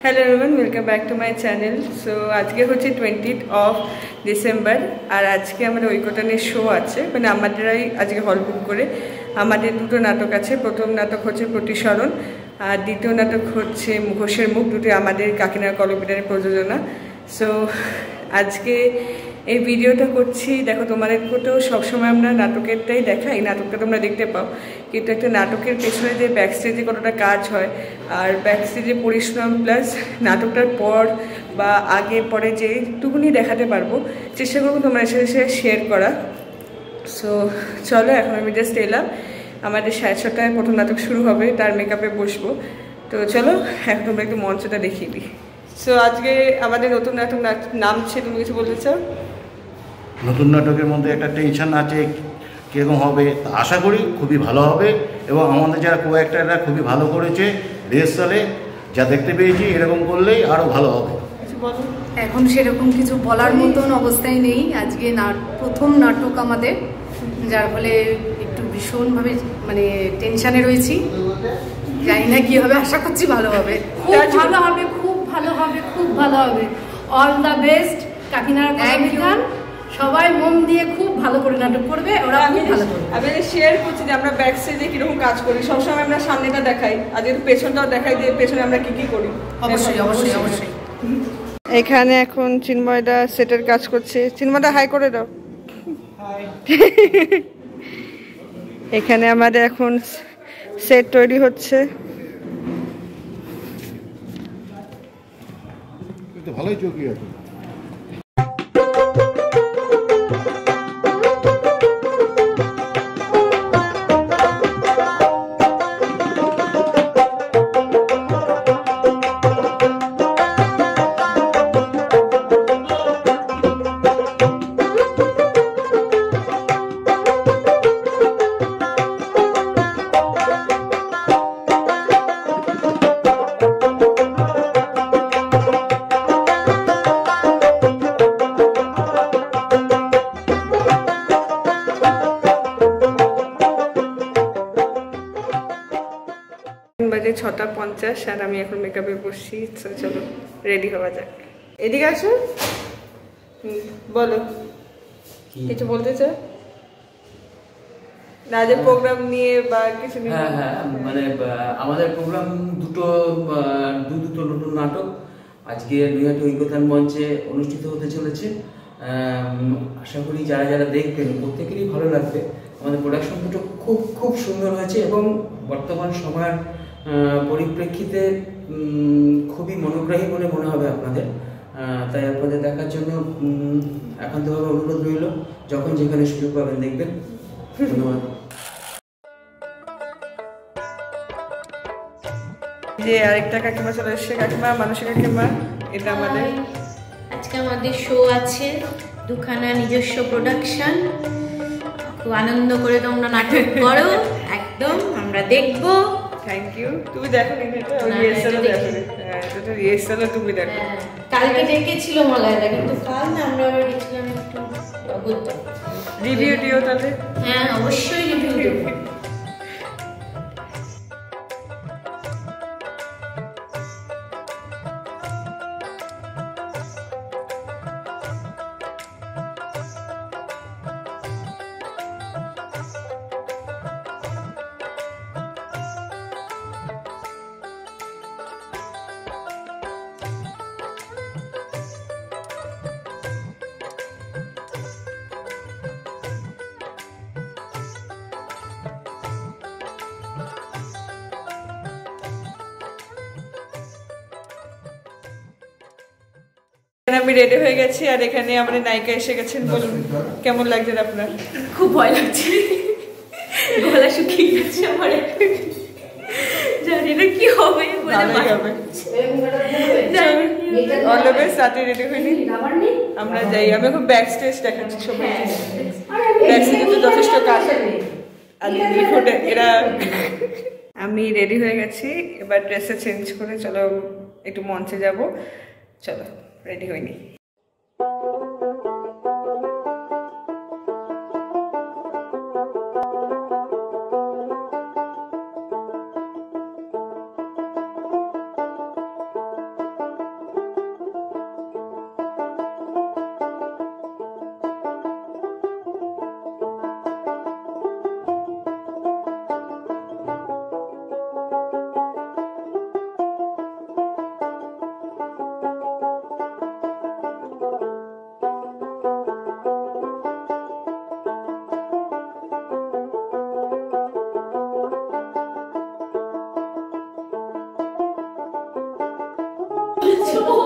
Hello everyone, welcome back to my channel. So आज के হচ্ছে 20th অফ ডিসেম্বর আর আজকে আমাদের ঐকতানের শো আছে, মানে আমাদেরই আজকে হল বুক করে আমাদের দুটো নাটক আছে। প্রথম নাটক হচ্ছে প্রতিসরণ আর দ্বিতীয় নাটক হচ্ছে মুখোশের মুখ, দুটো আমাদের কাকিনাড়া কলমবিতানের প্রযোজনা। সো আজকে এই ভিডিওটা করছি, দেখো তোমাদেরকে তো সবসময় আমরা নাটকেরটাই দেখাই, নাটকটা তোমরা দেখতে পাও, কিন্তু একটা নাটকের পেছনে যে ব্যাক স্টেজে কতটা কাজ হয় আর ব্যাক স্টেজে পরিশ্রম প্লাস নাটকটার পর বা আগে পরে যেটুকুনি দেখাতে পারবো চেষ্টা করবো তোমাদের সাথে শেয়ার করা। সো চলো, এখন আমি জাস্ট এলাম, আমাদের 6:30টায় প্রথম নাটক শুরু হবে, তার মেকআপে বসবো। তো চলো এখন তোমরা একটু মঞ্চটা দেখিয়ে দিই। সো আজকে আমাদের নতুন নাটক নামছে, তুমি কিছু বলতে চাও? নতুন নাটকের মধ্যে একটা টেনশন আছে, কীরকম হবে আশা করি খুবই ভালো হবে, এবং আমাদের যারা কো অ্যাক্টাররা খুবই ভালো করেছে রিহার্সালে, যা দেখতে পেয়েছি এরকম করলেই আরও ভালো হবে। এখন সেরকম কিছু বলার মতন অবস্থায় নেই। আজকে প্রথম নাটক আমাদের, যার ফলে একটু ভীষণভাবে মানে টেনশানে রয়েছি। জানি না কী হবে, আশা করছি ভালো হবে, খুব ভালো হবে, খুব ভালো হবে, খুব ভালো হবে। অল দ্য বেস্ট কাকিনাড়া কলমবিতান, সবাই মন দিয়ে খুব ভালো করে নাটক করবে, ওরা খুব ভালো করবে। আমি শেয়ার করছি যে আমরা ব্যাক স্টেজে কীরকম কাজ করি, সবসময় আমরা সামনেটা দেখাই, আজকে পেছনটাও দেখাই যে পেছনে আমরা কী কী করি। অবশ্যই অবশ্যই অবশ্যই। এখানে এখন চিন্ময়দা সেটের কাজ করছে। চিন্ময়দা হাই করে দাও। এখানে আমাদের এখন সেট তৈরি হচ্ছে। ভালোই চৌকি আছে। বাজে 6:50 আর আমি এখন মেকআপে বসছি। চলো রেডি হওয়া যাক। এদিকে আসো, বলো কিছু বলতে চাও? রাজের প্রোগ্রাম নিয়ে বা কিছু নিয়ে? হ্যাঁ, মানে আমাদের প্রোগ্রাম দুটো নতুন নাটক আজকে নৈহাটি ঐকতান মঞ্চে অনুষ্ঠিত হতে চলেছে। আশা করি যারা যারা দেখবেন প্রত্যেকেরই ভালো লাগবে। আমাদের প্রোডাকশন দুটো খুব খুব সুন্দর হয়েছে এবং বর্তমান সময়ের পরিপ্রেক্ষিতে খুবই মনোগ্রাহী বলে মনে হবে আপনাদের। তাই আপনাদের দেখার জন্য একান্তভাবে অনুরোধ রইল, যখন যেখানে সুযোগ পাবেন দেখবেন। ধন্যবাদ। যে আরেকটা কাকিমা চলে এসছে, কাকিমা মানসী কাকিমা, এটা আমাদের আজকে আমাদের শো আছে, দুখানা নিজস্ব প্রোডাকশন। খুব আনন্দ করে তোমরা নাটক করো, একদম আমরা দেখবো। Thank you. তুমি দেখো নি এটা? রিহার্সালও দেখো। হ্যাঁ, এটা রিহার্সালও তুমি দেখো। কালকে ডেকেছিল মলয়দা, কিন্তু কাল না আমরা আবার গেছিলাম একটু অবদ্ধ। রিভিউ দিও তাহলে। হ্যাঁ, অবশ্যই রিভিউ দেবো। আমি রেডি হয়ে গেছি আর এখানে আমাদের নায়িকা এসে গেছেন। বলুন কেমন লাগছে আপনার? খুব ভয় লাগছে, গলা শুকিয়ে গেছে আমার, জানি না কি হবে। সাথে রেডি হয়নি, আমরা যাই। আমি এখন ব্যাক স্টেজ দেখাচ্ছি সবাই। ব্যাক স্টেজে তো যথেষ্ট কাজ আর এরা। আমি রেডি হয়ে গেছি, এবার ড্রেসে চেঞ্জ করে চলো একটু মঞ্চে যাব। চলো রেডি হয়নি।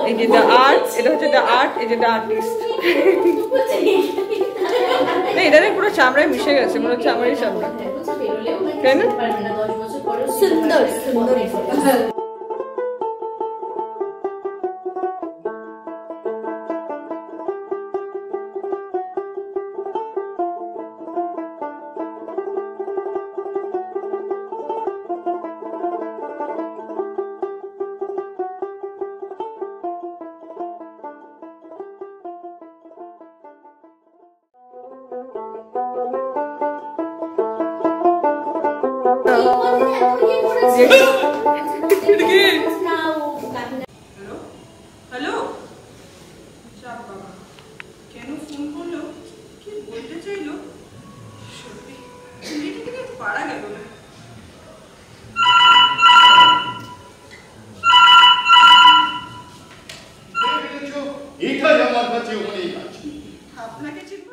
এই যে দ্য আর্ট, এটা হচ্ছে দ্য আর্ট, এই যে দ্য আর্টিস্ট। এটা পুরো চামড়ায় মিশে গেছে, মনে হচ্ছে আমারই চামড়া, তাই না? সুন্দর সুন্দর। হ্যালো, কেন ফোন করলো, কি বলতে চাইলো, সত্যি এটা থেকে পারা গেল না। আপনাকে চিনব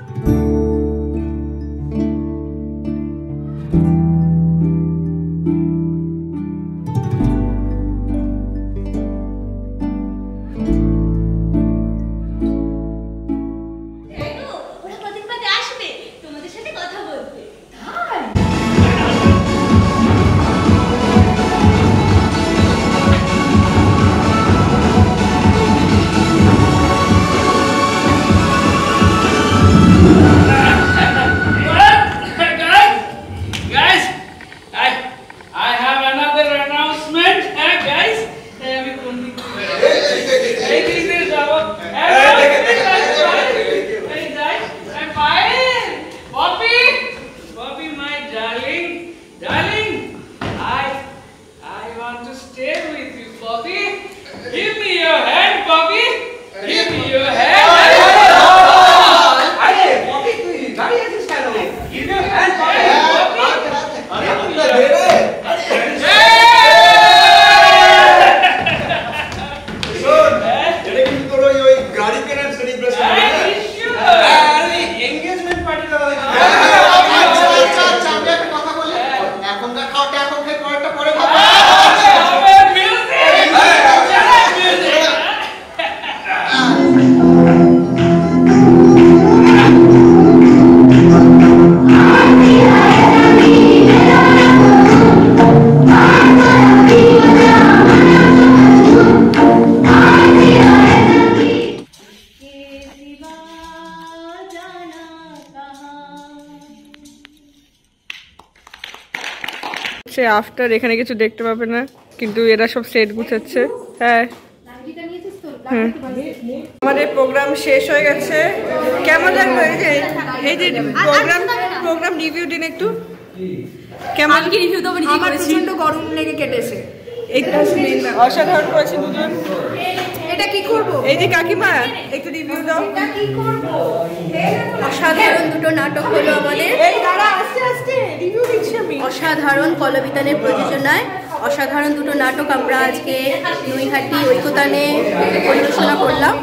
আফটার, এখানে কিছু দেখতে পাবে না, কিন্তু এরা সব সেট গুছাচ্ছে। হ্যাঁ, আমাদের প্রোগ্রাম শেষ হয়ে গেছে। কেমন লাগলো? এই যে প্রোগ্রাম রিভিউ দিন একটু। কেমন কি রিভিউ দেবো? আমার প্রচন্ড গরম লেগে কেটেছে। এইটা অসাধারণ করেছে দুজন। এটা কি করব? এই যে কাকিমা একটু রিভিউ দাও। এটা কি করব? অসাধারণ দুটো নাটক হলো আমাদের। এই দাঁড়া, আস্তে আস্তে রিভিউ দিচ্ছি আমি। অসাধারণ কলবিতানের প্রযোজনায় অসাধারণ দুটো নাটক আমরা আজকে নৈহাটি ঐকতানে পরিবেশনা করলাম।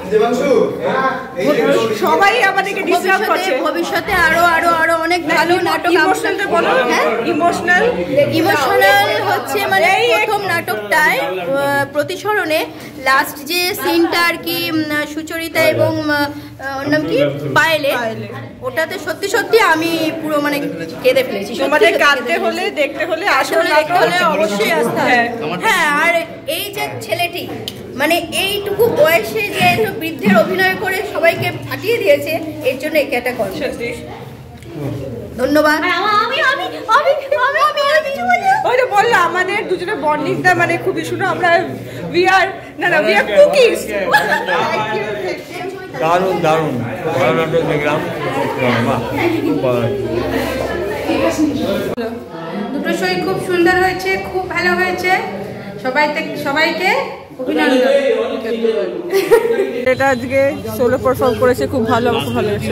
সবাই আমাদেরকে ডিস্টার্ব করছে। ভবিষ্যতে আরো আরো আরো অনেক ভালো নাটক। ইমোশনালটা বলো। হ্যাঁ, ইমোশনাল হচ্ছে মানে প্রথম নাটকটায় প্রতিসরণে লাস্ট যে সিনটা আর কি, সুচরিতা এবং ওর নাম কি, পায়েলে, ওটাতে সত্যি সত্যি আমি পুরো মানে কেঁদে ফেলেছি। তোমাদের কাঁদতে হলে, দেখতে হলে, আসলে দেখতে হলে অবশ্যই আসতে হবে। হ্যাঁ, আর এই যে ছেলেটি মানে এইটুকু বয়সে যে বৃদ্ধের অভিনয় করে সবাইকে ফাটিয়ে দিয়েছে, এর জন্য একে একটা কল। ধন্যবাদ। ওইটা বললো আমাদের দুজনের বন্ডিংটা মানে খুবই শুনো, আমরা উই আর কুকিজ। দারুণ দারুণ ভালো নাটক দেখলাম। দুটো শোই খুব সুন্দর হয়েছে, খুব ভালো হয়েছে। সবাইকে অভিনন্দন। এটা আজকে সোলো পারফর্ম করেছে, খুব ভালো, আমার খুব ভালো হয়েছে।